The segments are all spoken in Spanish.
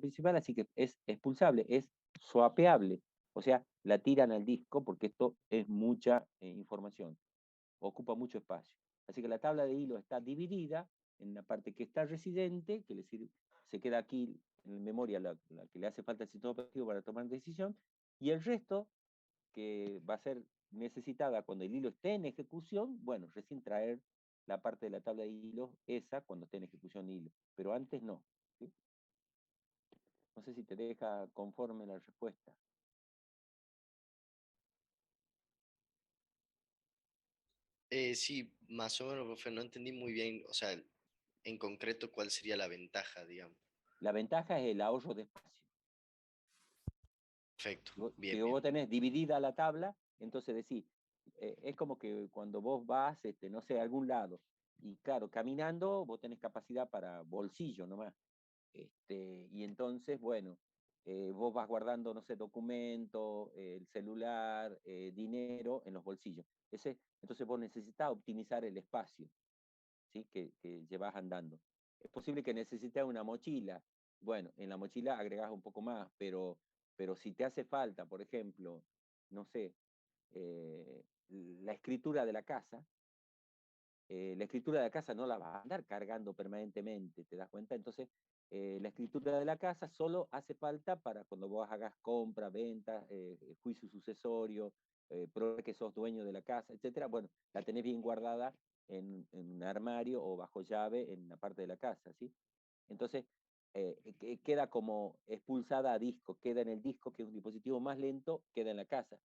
principal, así que es expulsable, es swapeable. O sea, la tiran al disco porque esto es mucha información, ocupa mucho espacio. Así que la tabla de hilos está dividida en la parte que está residente, que le sirve, se queda aquí en memoria la que le hace falta al sistema operativo para tomar decisión, y el resto, que va a ser necesitada cuando el hilo esté en ejecución, bueno, recién traer la parte de la tabla de hilos, esa cuando esté en ejecución hilo, pero antes no. ¿Sí? No sé si te deja conforme la respuesta. Sí, más o menos, profe, no entendí muy bien, o sea, en concreto cuál sería la ventaja, digamos. La ventaja es el ahorro de espacio. Perfecto, Si bien, bien. vos tenés dividida la tabla, entonces decís, es como que cuando vos vas, no sé, a algún lado, y claro, caminando vos tenés capacidad para bolsillo nomás. Y entonces, bueno, vos vas guardando, no sé, documentos, el celular, dinero en los bolsillos. Entonces vos necesitas optimizar el espacio, ¿sí? Que llevas andando. Es posible que necesites una mochila. Bueno, en la mochila agregás un poco más, pero si te hace falta, por ejemplo, no sé, eh, la escritura de la escritura de la casa no la vas a andar cargando permanentemente, ¿te das cuenta? Entonces, la escritura de la casa solo hace falta para cuando vos hagas compra, venta, juicio sucesorio, probar que sos dueño de la casa, etcétera. Bueno, la tenés bien guardada en un armario o bajo llave en la parte de la casa, ¿sí? Entonces, queda como expulsada a disco, queda en el disco, que es un dispositivo más lento, queda en la casa.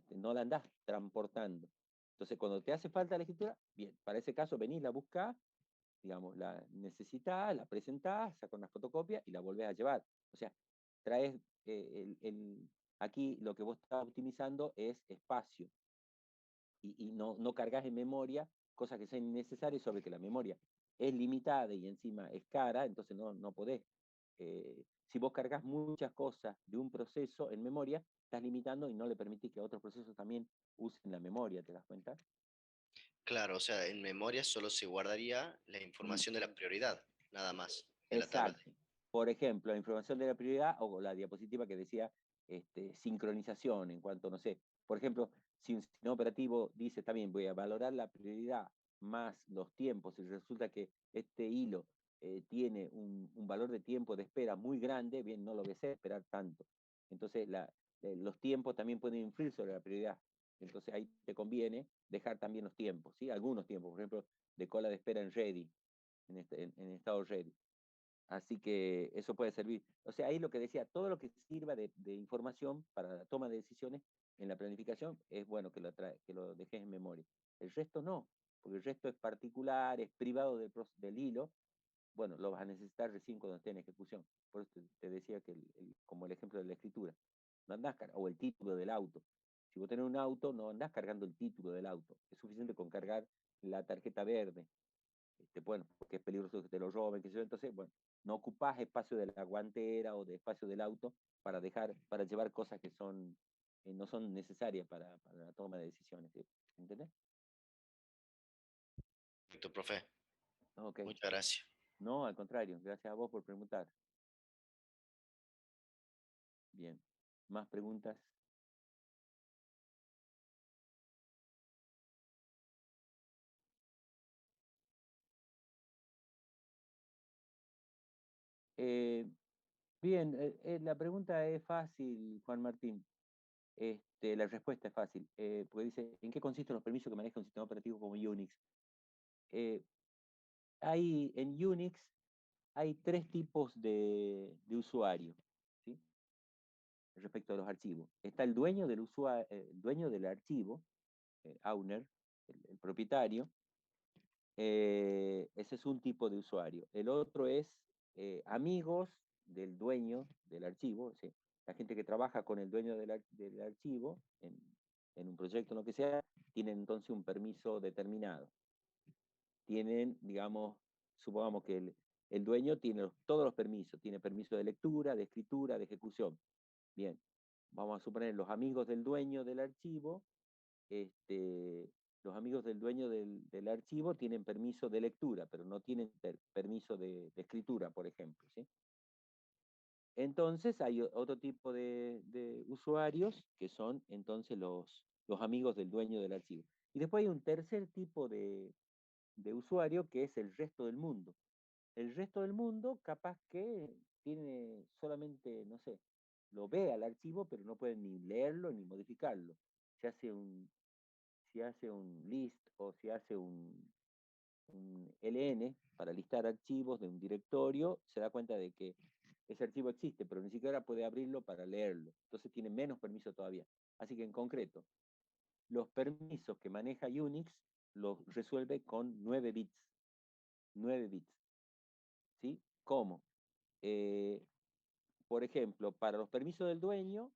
No la andás transportando. Entonces, cuando te hace falta la escritura, bien, para ese caso venís, la buscás, digamos, la necesitas, la presentás, sacas una fotocopia y la volvés a llevar. O sea, traes, aquí lo que vos estás optimizando es espacio y no cargas en memoria cosas que sean innecesarias sobre que la memoria es limitada y encima es cara, entonces no podés. Si vos cargas muchas cosas de un proceso en memoria, estás limitando y no le permitís que otros procesos también usen la memoria, ¿te das cuenta? Claro, o sea, en memoria solo se guardaría la Mm. información de la prioridad, nada más, en la tabla Exacto. de... Por ejemplo, la información de la prioridad o la diapositiva que decía sincronización en cuanto, no sé, por ejemplo, si un sistema operativo dice también voy a valorar la prioridad más los tiempos y resulta que este hilo tiene un valor de tiempo de espera muy grande, bien, no lo voy a hacer esperar tanto. Entonces, los tiempos también pueden influir sobre la prioridad. Entonces, ahí te conviene dejar también los tiempos, ¿sí? Algunos tiempos, por ejemplo, de cola de espera en ready, en estado ready. Así que eso puede servir. O sea, ahí lo que decía, todo lo que sirva de información para la toma de decisiones en la planificación es bueno que lo dejes en memoria. El resto no, porque el resto es particular, es privado del hilo. Bueno, lo vas a necesitar recién cuando esté en ejecución. Por eso te decía que como el ejemplo de la escritura. No andás o el título del auto. Si vos tenés un auto, no andás cargando el título del auto. Es suficiente con cargar la tarjeta verde, bueno, porque es peligroso que te lo roben, que sé yo. Entonces, bueno, no ocupás espacio de la guantera o de espacio del auto para llevar cosas que no son necesarias para la toma de decisiones, ¿entendés? Perfecto, profe. Ok, Muchas gracias. no, al contrario, gracias a vos por preguntar. Bien, más preguntas. Eh, bien, la pregunta es fácil, Juan Martín. La respuesta es fácil, porque dice, ¿en qué consisten los permisos que maneja un sistema operativo como Unix? Eh, en Unix hay tres tipos de usuario, ¿sí? Respecto a los archivos. Está el dueño el dueño del archivo, owner, el propietario. Ese es un tipo de usuario. El otro es amigos del dueño del archivo, ¿sí? La gente que trabaja con el dueño del archivo en un proyecto, en lo que sea, tienen entonces un permiso determinado. Tienen, digamos, supongamos que el dueño tiene todos los permisos, tiene permiso de lectura, de escritura, de ejecución. Bien, vamos a suponer los amigos del dueño del archivo, este, los amigos del dueño del archivo tienen permiso de lectura, pero no tienen permiso de escritura, por ejemplo, ¿sí? Entonces hay otro tipo de usuarios que son entonces los amigos del dueño del archivo. Y después hay un tercer tipo de usuario que es el resto del mundo. El resto del mundo capaz que tiene solamente, no sé, lo ve al archivo, pero no puede ni leerlo ni modificarlo. Se hace si hace un list o si hace un LN para listar archivos de un directorio, se da cuenta de que ese archivo existe, pero ni siquiera puede abrirlo para leerlo. Entonces tiene menos permiso todavía. Así que en concreto, los permisos que maneja Unix los resuelve con 9 bits. 9 bits. ¿Sí? ¿Cómo? Eh, por ejemplo, para los permisos del dueño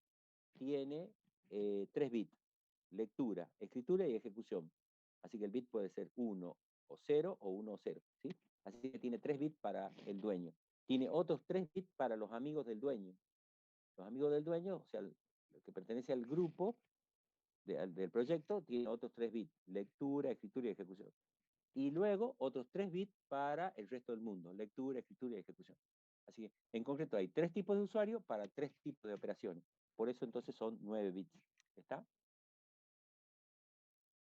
tiene 3 bits. Lectura, escritura y ejecución. Así que el bit puede ser 1 o 0 o 1 o 0. ¿Sí? Así que tiene 3 bits para el dueño. Tiene otros 3 bits para los amigos del dueño. Los amigos del dueño, o sea, el que pertenece al grupo del proyecto, tiene otros 3 bits. Lectura, escritura y ejecución. Y luego otros 3 bits para el resto del mundo. Lectura, escritura y ejecución. Así que en concreto hay 3 tipos de usuario para 3 tipos de operaciones. Por eso entonces son 9 bits. ¿Está?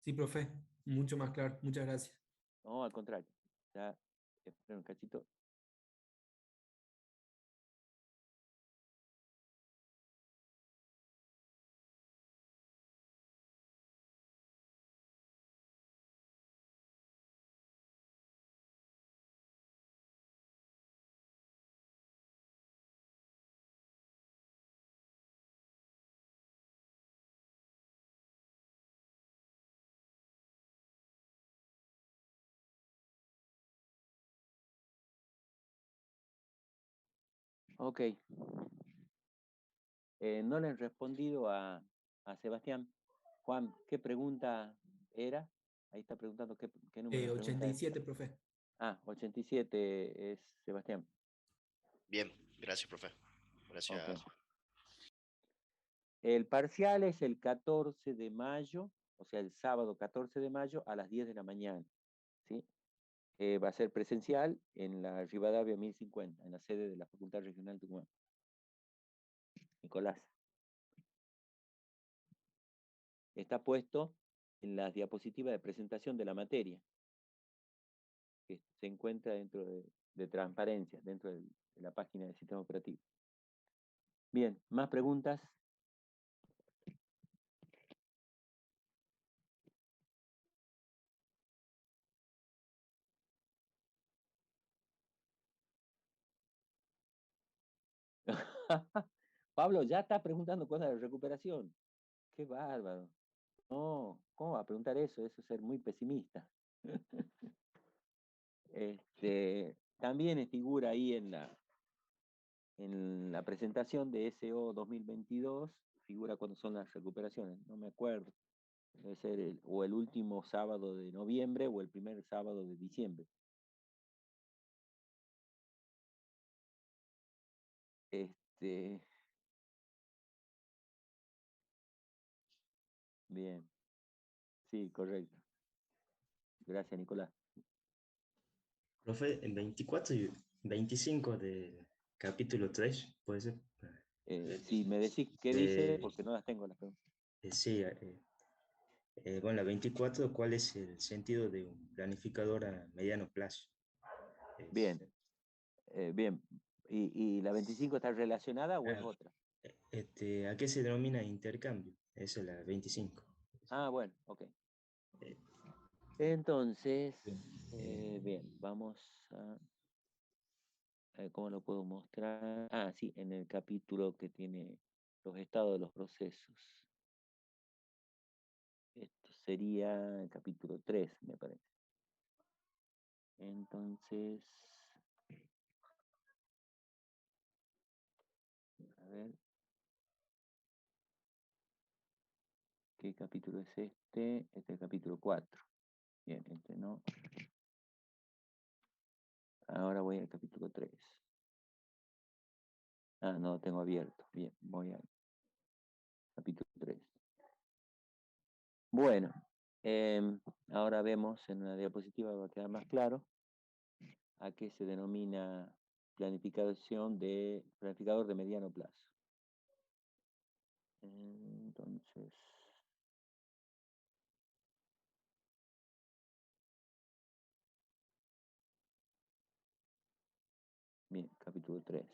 Sí, profe, mucho más claro. Muchas gracias. No, al contrario. Ya, espera un cachito. Ok. No le han respondido a Sebastián. Juan, ¿qué pregunta era? Ahí está preguntando qué número de pregunta es. 87, profe. 87 es Sebastián. Bien, gracias, profe. Ok. Gracias. El parcial es el 14 de mayo, o sea, el sábado 14 de mayo a las 10 de la mañana. ¿Sí? Va a ser presencial en la Rivadavia 1050, en la sede de la Facultad Regional de Tucumán. Nicolás. Está puesto en las diapositivas de presentación de la materia, que se encuentra dentro de transparencia, dentro de la página del sistema operativo. Bien, ¿más preguntas? Pablo ya está preguntando cosas de recuperación. Qué bárbaro. No, ¿cómo va a preguntar eso? Eso es ser muy pesimista. También figura ahí en la presentación de SO 2022, figura cuándo son las recuperaciones, no me acuerdo. Debe ser o el último sábado de noviembre o el primer sábado de diciembre. Bien, sí, correcto. Gracias, Nicolás. Profe, en 24 y 25 del capítulo 3, ¿puede ser? Si me decís qué dice, porque no las tengo las preguntas. Sí, bueno, la 24, ¿cuál es el sentido de un planificador a mediano plazo? Bien, bien. ¿Y la 25 está relacionada o es otra? ¿A qué se denomina intercambio? Esa es la 25. Bueno, ok. Eh, Entonces, bien, bien, vamos a ver cómo lo puedo mostrar. Sí, en el capítulo que tiene los estados de los procesos. Esto sería el capítulo 3, me parece. Entonces, a ver, ¿qué capítulo es este? Este es el capítulo 4. Bien, este no. Ahora voy al capítulo 3. No lo tengo abierto. Bien, voy al capítulo 3. Bueno, ahora vemos en una diapositiva, va a quedar más claro, a qué se denomina planificador de mediano plazo. Entonces, bien, capítulo 3.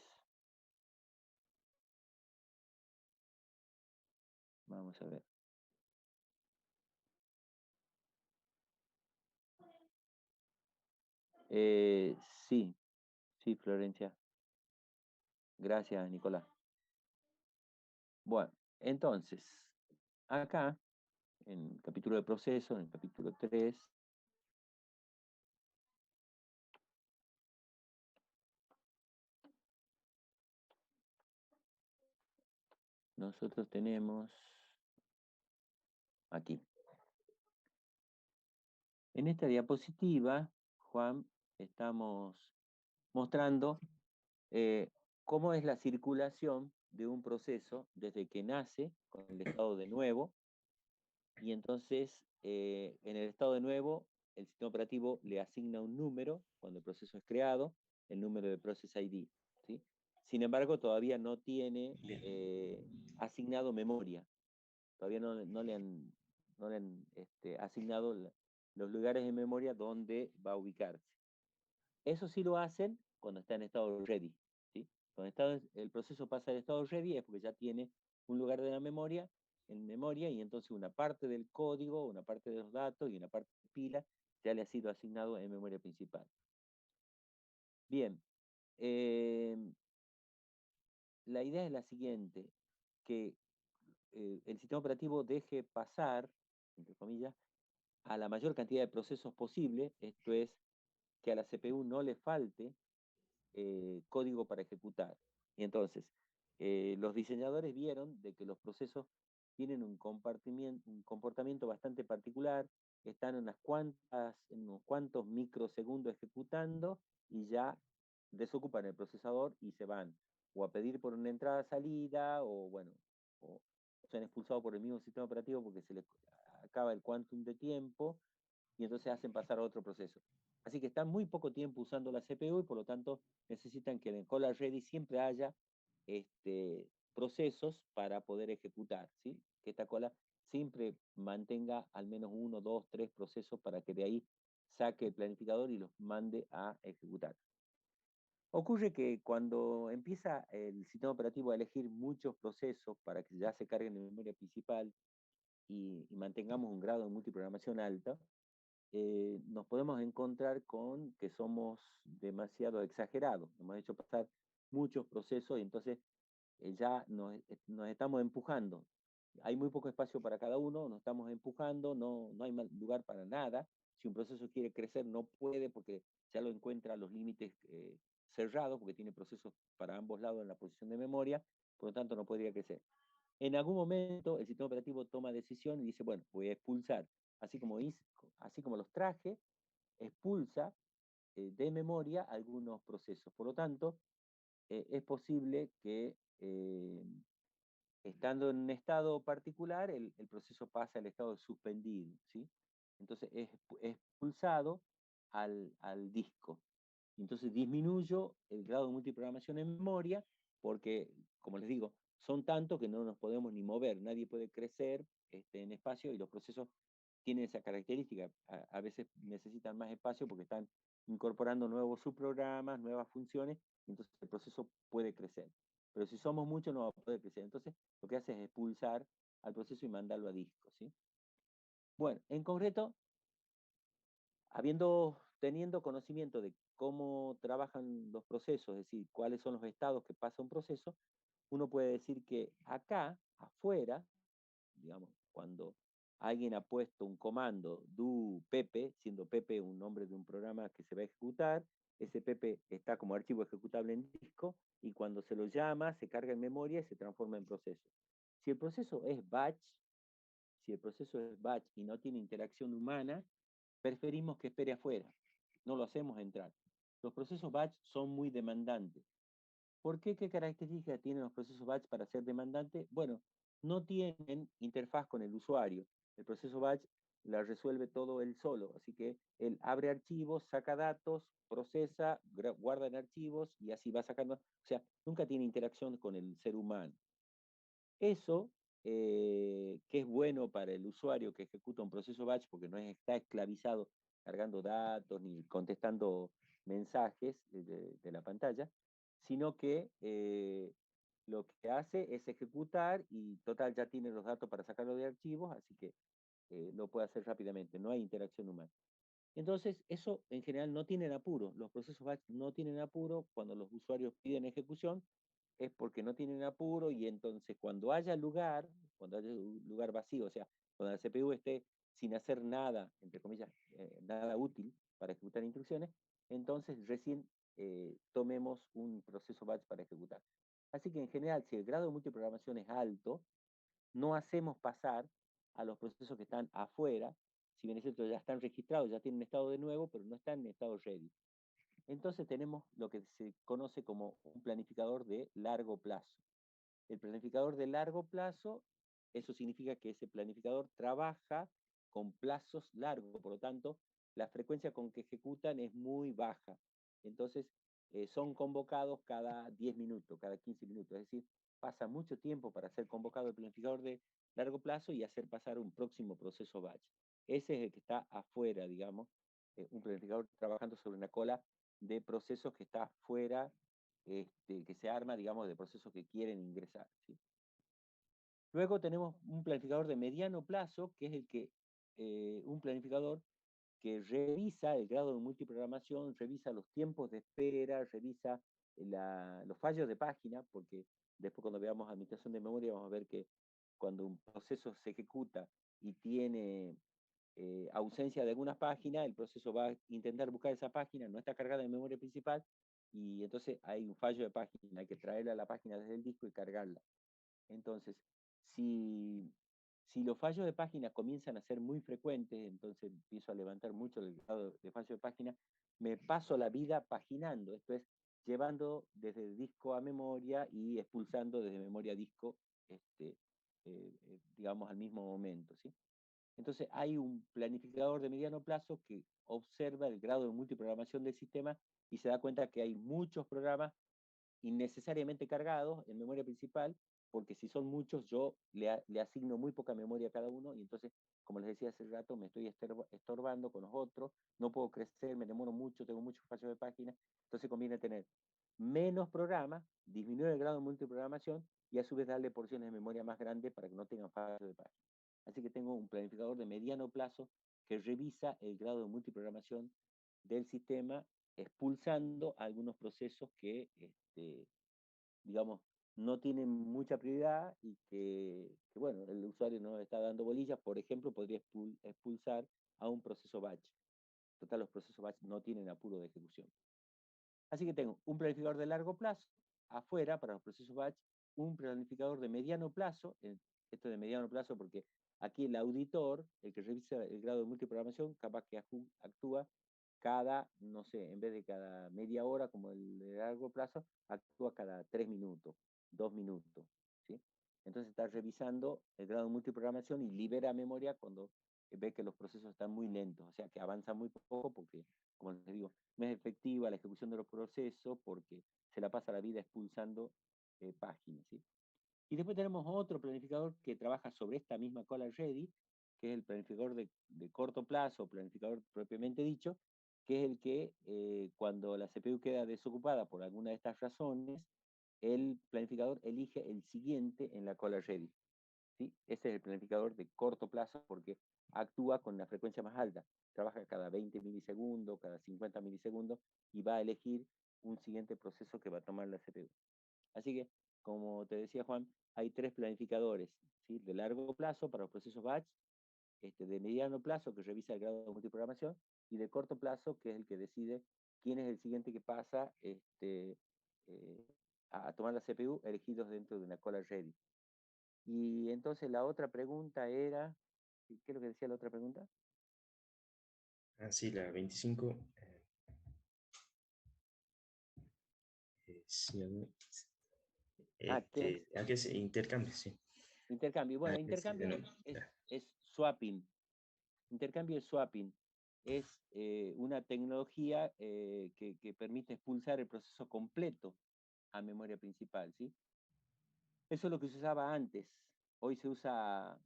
Vamos a ver. Sí, sí, Florencia. Gracias, Nicolás. Bueno, entonces, acá, en el capítulo de proceso, en el capítulo 3, nosotros tenemos aquí. En esta diapositiva, Juan, estamos mostrando cómo es la circulación de un proceso desde que nace con el estado de nuevo, y entonces en el estado de nuevo el sistema operativo le asigna un número cuando el proceso es creado, el número de Process ID, ¿sí? Sin embargo, todavía no tiene asignado memoria, todavía no le han, asignado los lugares de memoria donde va a ubicarse. Eso sí lo hacen cuando está en estado ready, ¿sí? Cuando el proceso pasa al estado ready es porque ya tiene un lugar de la memoria, en memoria, y entonces una parte del código, una parte de los datos y una parte de pila ya le ha sido asignado en memoria principal. Bien, la idea es la siguiente, que el sistema operativo deje pasar, entre comillas, a la mayor cantidad de procesos posible, esto es, que a la CPU no le falte código para ejecutar. Y entonces, los diseñadores vieron de que los procesos tienen un comportamiento bastante particular, están en unos cuantos microsegundos ejecutando y ya desocupan el procesador y se van o a pedir por una entrada-salida o bueno, o son expulsados por el mismo sistema operativo porque se les acaba el quantum de tiempo y entonces hacen pasar a otro proceso. Así que están muy poco tiempo usando la CPU y por lo tanto necesitan que en el Cola Ready siempre haya procesos para poder ejecutar, ¿sí? Que esta cola siempre mantenga al menos 1, 2, 3 procesos para que de ahí saque el planificador y los mande a ejecutar. Ocurre que cuando empieza el sistema operativo a elegir muchos procesos para que ya se carguen en memoria principal y mantengamos un grado de multiprogramación alto, nos podemos encontrar con que somos demasiado exagerados. Hemos hecho pasar muchos procesos y entonces ya nos estamos empujando. Hay muy poco espacio para cada uno, nos estamos empujando, no hay lugar para nada. Si un proceso quiere crecer, no puede porque ya lo encuentra a los límites cerrados, porque tiene procesos para ambos lados en la posición de memoria, por lo tanto no podría crecer. En algún momento el sistema operativo toma decisión y dice, bueno, voy a expulsar, así como los traje, expulsa de memoria algunos procesos. Por lo tanto, es posible que estando en un estado particular, el proceso pasa al estado suspendido, ¿sí? Entonces es expulsado al disco. Entonces disminuyo el grado de multiprogramación en memoria porque, como les digo, son tantos que no nos podemos ni mover, nadie puede crecer en espacio y los procesos tienen esa característica. A veces necesitan más espacio porque están incorporando nuevos subprogramas, nuevas funciones, y entonces el proceso puede crecer. Pero si somos muchos no va a poder crecer. Entonces lo que hace es expulsar al proceso y mandarlo a disco, ¿sí? Bueno, en concreto, teniendo conocimiento de cómo trabajan los procesos, es decir, cuáles son los estados que pasa un proceso, uno puede decir que acá, afuera, digamos, cuando alguien ha puesto un comando do pepe, siendo pepe un nombre de un programa que se va a ejecutar, ese pepe está como archivo ejecutable en disco y cuando se lo llama se carga en memoria y se transforma en proceso. Si el proceso es batch, y no tiene interacción humana, preferimos que espere afuera, no lo hacemos entrar. Los procesos batch son muy demandantes. ¿Por qué? ¿Qué características tienen los procesos batch para ser demandantes? Bueno, no tienen interfaz con el usuario. El proceso batch la resuelve todo él solo. Así que él abre archivos, saca datos, procesa, guarda en archivos y así va sacando. O sea, nunca tiene interacción con el ser humano. Eso, que es bueno para el usuario que ejecuta un proceso batch, porque no está esclavizado cargando datos ni contestando mensajes de la pantalla, sino que lo que hace es ejecutar y total ya tiene los datos para sacarlo de archivos, así que lo puede hacer rápidamente, no hay interacción humana. Entonces, eso en general no tienen apuro, los procesos batch no tienen apuro cuando los usuarios piden ejecución, es porque no tienen apuro y entonces cuando haya un lugar vacío, o sea, cuando la CPU esté sin hacer nada, entre comillas, nada útil para ejecutar instrucciones, entonces recién tomemos un proceso batch para ejecutar. Así que en general, si el grado de multiprogramación es alto, no hacemos pasar a los procesos que están afuera, si bien es cierto, ya están registrados, ya tienen estado de nuevo, pero no están en estado ready. Entonces tenemos lo que se conoce como un planificador de largo plazo. El planificador de largo plazo, eso significa que ese planificador trabaja con plazos largos, por lo tanto, la frecuencia con que ejecutan es muy baja. Entonces, son convocados cada 10 minutos, cada 15 minutos, es decir, pasa mucho tiempo para ser convocado el planificador de largo plazo y hacer pasar un próximo proceso batch. Ese es el que está afuera, digamos, un planificador trabajando sobre una cola de procesos que está afuera, que se arma, digamos, de procesos que quieren ingresar, ¿sí? Luego tenemos un planificador de mediano plazo, que es un planificador que revisa el grado de multiprogramación, revisa los tiempos de espera, revisa los fallos de página, porque después cuando veamos administración de memoria vamos a ver que cuando un proceso se ejecuta y tiene ausencia de algunas páginas, el proceso va a intentar buscar esa página, no está cargada en memoria principal, y entonces hay un fallo de página, hay que traerla a la página desde el disco y cargarla. Entonces, si, si los fallos de página comienzan a ser muy frecuentes, entonces empiezo a levantar mucho el grado de fallo de página, me paso la vida paginando, esto es, llevando desde el disco a memoria y expulsando desde memoria a disco, digamos, al mismo momento, ¿sí? Entonces hay un planificador de mediano plazo que observa el grado de multiprogramación del sistema y se da cuenta que hay muchos programas innecesariamente cargados en memoria principal, porque si son muchos yo le asigno muy poca memoria a cada uno y entonces, como les decía hace rato, me estoy estorbando con los otros, no puedo crecer, me demoro mucho, tengo muchos fallos de página, entonces conviene tener menos programas, disminuir el grado de multiprogramación y a su vez darle porciones de memoria más grandes para que no tengan fallos de página. Así que tengo un planificador de mediano plazo que revisa el grado de multiprogramación del sistema, expulsando algunos procesos que, digamos, no tienen mucha prioridad y que, bueno, el usuario no está dando bolillas. Por ejemplo, podría expulsar a un proceso batch. Total, los procesos batch no tienen apuro de ejecución. Así que tengo un planificador de largo plazo afuera para los procesos batch, un planificador de mediano plazo, esto de mediano plazo porque aquí el auditor, el que revisa el grado de multiprogramación, capaz que actúa cada, no sé, en vez de cada media hora como el de largo plazo, actúa cada 3 minutos, 2 minutos, ¿sí? Entonces está revisando el grado de multiprogramación y libera memoria cuando ve que los procesos están muy lentos, o sea que avanza muy poco porque, como les digo, no es efectiva la ejecución de los procesos porque se la pasa la vida expulsando páginas, ¿sí? Y después tenemos otro planificador que trabaja sobre esta misma cola ready, que es el planificador de corto plazo, planificador propiamente dicho, que es el que cuando la CPU queda desocupada por alguna de estas razones, el planificador elige el siguiente en la cola ready, ¿sí? Ese es el planificador de corto plazo porque actúa con una frecuencia más alta. Trabaja cada 20 milisegundos, cada 50 milisegundos y va a elegir un siguiente proceso que va a tomar la CPU. Así que, como te decía Juan, hay tres planificadores, ¿sí? De largo plazo para los procesos batch, de mediano plazo que revisa el grado de multiprogramación y de corto plazo que es el que decide quién es el siguiente que pasa a tomar la CPU elegidos dentro de una cola ready. Y entonces la otra pregunta era, ¿qué es lo que decía la otra pregunta? Ah, sí, la 25. Sí, ¿a qué se intercambio? Sí. Intercambio. Bueno, Sí, intercambio no, es swapping. Intercambio es swapping. Es una tecnología que permite expulsar el proceso completo a memoria principal, ¿sí? Eso es lo que se usaba antes. Hoy se usa,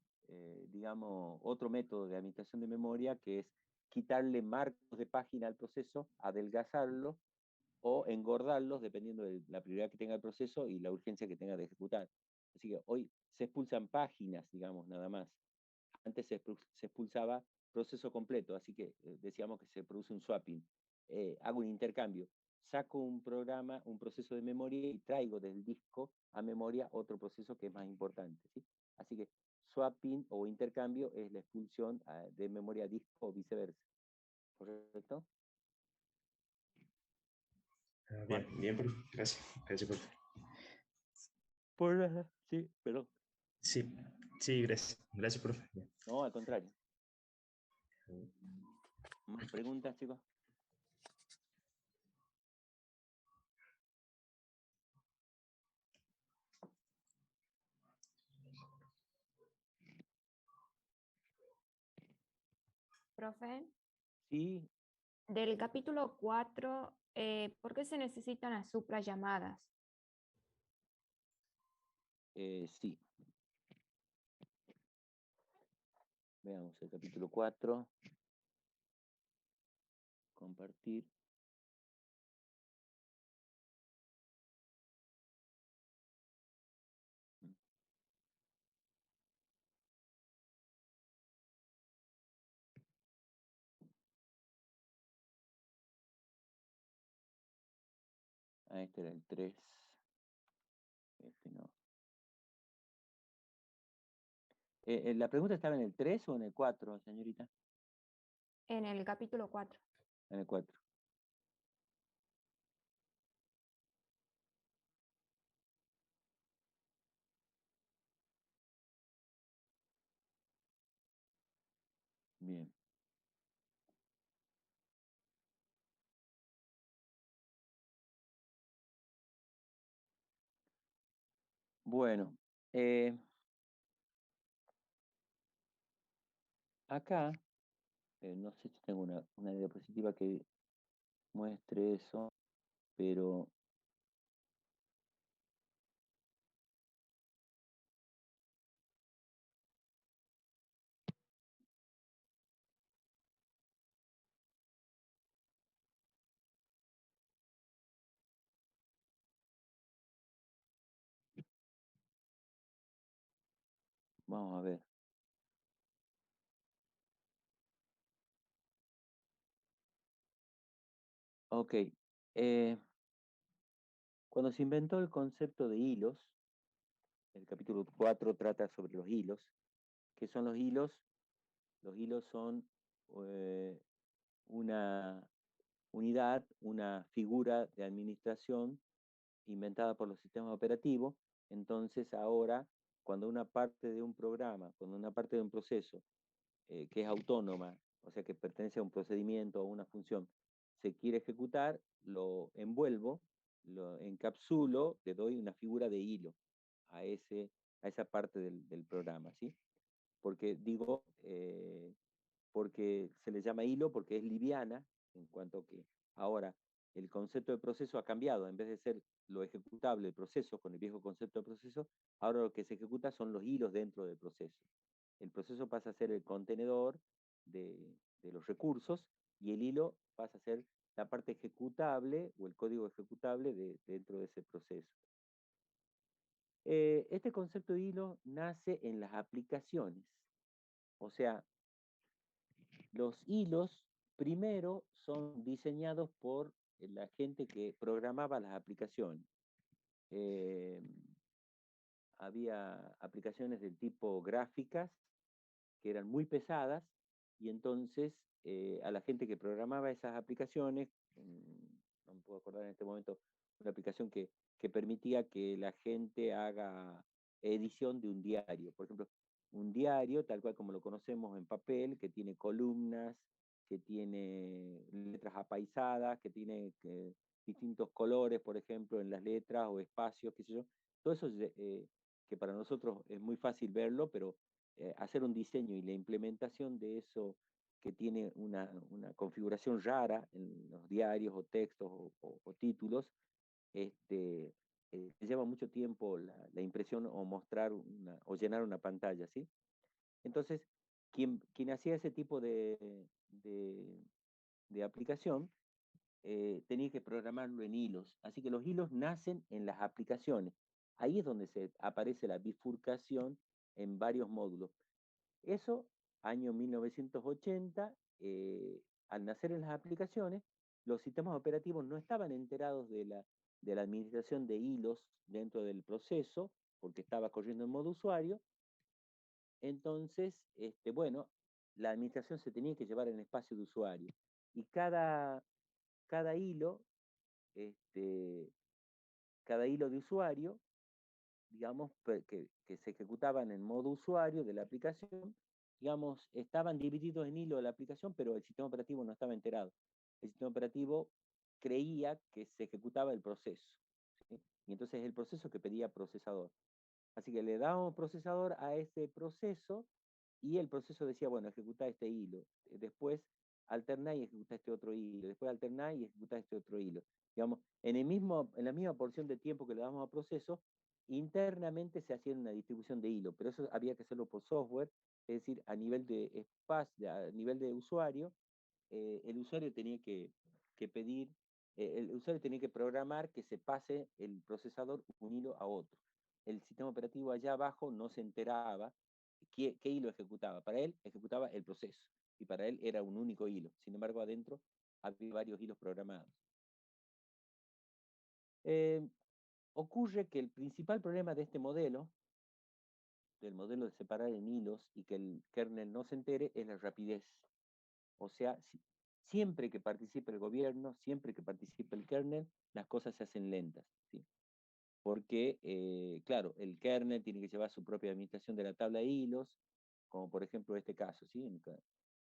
digamos, otro método de administración de memoria, que es quitarle marcos de página al proceso, adelgazarlo o engordarlos dependiendo de la prioridad que tenga el proceso y la urgencia que tenga de ejecutar. Así que hoy se expulsan páginas, digamos, nada más. Antes se expulsaba proceso completo, así que decíamos que se produce un swapping. Hago un intercambio, saco un programa, un proceso de memoria y traigo del disco a memoria otro proceso que es más importante, ¿sí? Así que swapping o intercambio es la expulsión de memoria a disco o viceversa. ¿Correcto? Bien, bien, profe. Gracias. Gracias, profe. Por nada, sí, pero Sí, sí, gracias. Gracias, profe. Bien. no, al contrario. ¿Más preguntas, chicos? Profe, Sí, del capítulo 4, ¿por qué se necesitan las suprallamadas? sí. Veamos el capítulo 4. Compartir. Ah, este era el 3. Este no. ¿La pregunta estaba en el 3 o en el 4, señorita? En el capítulo 4. En el 4. Bien. Bueno, acá, no sé si tengo una diapositiva que muestre eso, pero vamos a ver. Ok. Cuando se inventó el concepto de hilos, el capítulo 4 trata sobre los hilos. ¿Qué son los hilos? Los hilos son eh, una unidad, una figura de administración inventada por los sistemas operativos. Entonces ahora, cuando una parte de un programa, cuando una parte de un proceso que es autónoma, o sea que pertenece a un procedimiento o a una función, se quiere ejecutar, lo envuelvo, lo encapsulo, le doy una figura de hilo a, a esa parte del programa, ¿sí? Porque digo, porque se le llama hilo porque es liviana, en cuanto que ahora el concepto de proceso ha cambiado, en vez de ser lo ejecutable, el proceso, con el viejo concepto de proceso, ahora lo que se ejecuta son los hilos dentro del proceso. El proceso pasa a ser el contenedor de los recursos y el hilo pasa a ser la parte ejecutable o el código ejecutable dentro de ese proceso. Este concepto de hilo nace en las aplicaciones, o sea, los hilos primero son diseñados por la gente que programaba las aplicaciones. Eh, Había aplicaciones del tipo gráficas que eran muy pesadas y entonces a la gente que programaba esas aplicaciones, no me puedo acordar en este momento, una aplicación que permitía que la gente haga edición de un diario. Por ejemplo, un diario, tal cual como lo conocemos en papel, que tiene columnas, que tiene letras apaisadas, que tiene distintos colores, por ejemplo, en las letras o espacios, qué sé yo. Todo eso que para nosotros es muy fácil verlo, pero hacer un diseño y la implementación de eso que tiene una configuración rara en los diarios o textos o títulos, lleva mucho tiempo la impresión o mostrar o llenar una pantalla, ¿sí? Entonces, quien hacía ese tipo de aplicación tenía que programarlo en hilos. Así que los hilos nacen en las aplicaciones. Ahí es donde se aparece la bifurcación en varios módulos. Eso, año 1980, al nacer en las aplicaciones, los sistemas operativos no estaban enterados de la administración de hilos dentro del proceso, porque estaba corriendo en modo usuario. Entonces, bueno, la administración se tenía que llevar en espacio de usuario. Y cada hilo, este, cada hilo de usuario, digamos, que se ejecutaban en modo usuario de la aplicación, digamos, estaban divididos en hilo de la aplicación, pero el sistema operativo no estaba enterado. El sistema operativo creía que se ejecutaba el proceso, ¿sí? Y entonces es el proceso que pedía procesador. Así que le dábamos procesador a ese proceso y el proceso decía, bueno, ejecuta este hilo. Después alterná y ejecuta este otro hilo. Después alterná y ejecuta este otro hilo. Digamos, en la misma porción de tiempo que le damos al proceso, internamente se hacía una distribución de hilo, pero eso había que hacerlo por software, es decir, a nivel de espacio, a nivel de usuario, el usuario tenía que pedir, el usuario tenía que programar que se pase el procesador un hilo a otro. El sistema operativo allá abajo no se enteraba qué hilo ejecutaba. Para él ejecutaba el proceso y para él era un único hilo. Sin embargo, adentro había varios hilos programados. Ocurre que el principal problema de este modelo, del modelo de separar en hilos y que el kernel no se entere, es la rapidez. O sea, siempre que participe el gobierno, siempre que participe el kernel, las cosas se hacen lentas, ¿sí? Porque, claro, el kernel tiene que llevar su propia administración de la tabla de hilos, como por ejemplo este caso, ¿sí? En el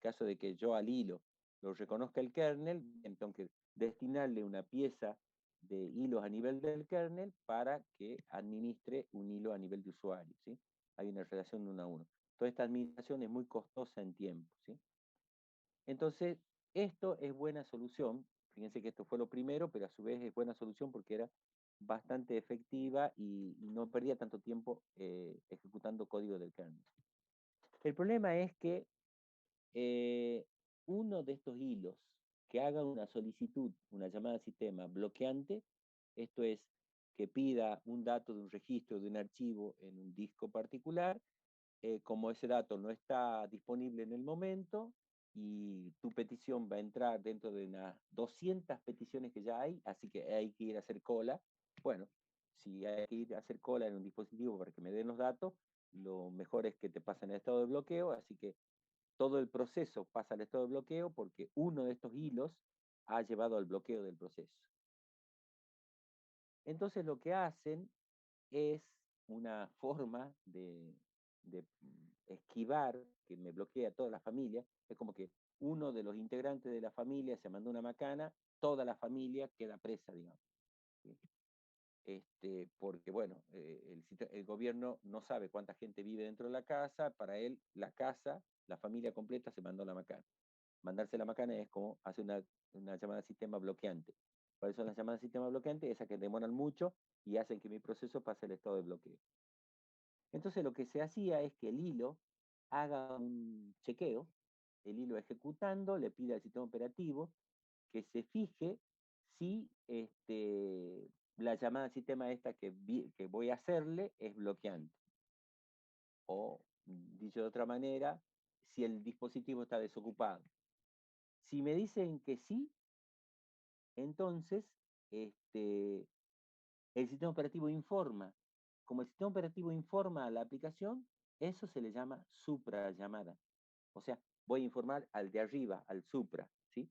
caso de que yo al hilo lo reconozca el kernel, entonces destinarle una pieza de hilos a nivel del kernel para que administre un hilo a nivel de usuario, ¿sí? Hay una relación 1 a 1. Toda esta administración es muy costosa en tiempo, ¿sí? Entonces, esto es buena solución. Fíjense que esto fue lo primero, pero a su vez es buena solución porque era bastante efectiva y no perdía tanto tiempo ejecutando código del kernel. El problema es que uno de estos hilos que haga una solicitud, una llamada al sistema bloqueante, esto es que pida un dato de un registro, de un archivo en un disco particular, como ese dato no está disponible en el momento y tu petición va a entrar dentro de unas 200 peticiones que ya hay, así que hay que ir a hacer cola. Bueno, si hay que ir a hacer cola en un dispositivo para que me den los datos, lo mejor es que te pasen el estado de bloqueo, así que todo el proceso pasa al estado de bloqueo porque uno de estos hilos ha llevado al bloqueo del proceso. Entonces lo que hacen es una forma de esquivar que me bloquea toda la familia. Es como que uno de los integrantes de la familia se mandó una macana, toda la familia queda presa, digamos. ¿Sí? Porque, bueno, el gobierno no sabe cuánta gente vive dentro de la casa, para él la casa, la familia completa se mandó la macana. Mandarse la macana es como hacer una llamada de sistema bloqueante. ¿Cuáles son las llamadas de sistema bloqueante? Esas que demoran mucho y hacen que mi proceso pase el estado de bloqueo. Entonces lo que se hacía es que el hilo haga un chequeo, el hilo ejecutando, le pide al sistema operativo que se fije si la llamada al sistema esta que voy a hacerle es bloqueante. O, dicho de otra manera, si el dispositivo está desocupado. Si me dicen que sí, entonces el sistema operativo informa. Como el sistema operativo informa a la aplicación, eso se le llama suprallamada. O sea, voy a informar al de arriba, al supra, ¿sí?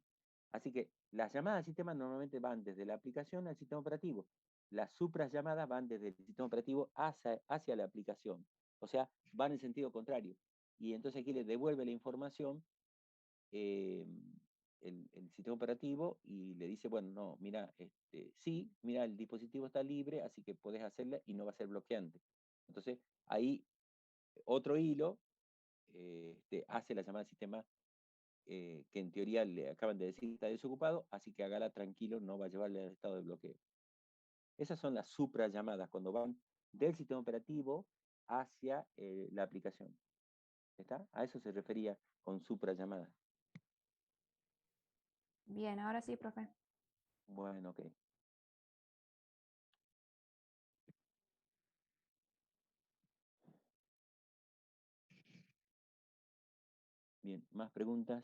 Así que las llamadas al sistema normalmente van desde la aplicación al sistema operativo. Las suprallamadas van desde el sistema operativo hacia la aplicación. O sea, van en sentido contrario. Y entonces aquí le devuelve la información eh, el sistema operativo y le dice, bueno, no, mira, sí, mira, el dispositivo está libre, así que puedes hacerla y no va a ser bloqueante. Entonces, ahí otro hilo hace la llamada al sistema que en teoría le acaban de decir que está desocupado, así que hágala tranquilo, no va a llevarle al estado de bloqueo. Esas son las suprallamadas, cuando van del sistema operativo hacia la aplicación. ¿Está? A eso se refería con suprallamadas. Bien, ahora sí, profe. Bueno, ok. Bien, ¿más preguntas?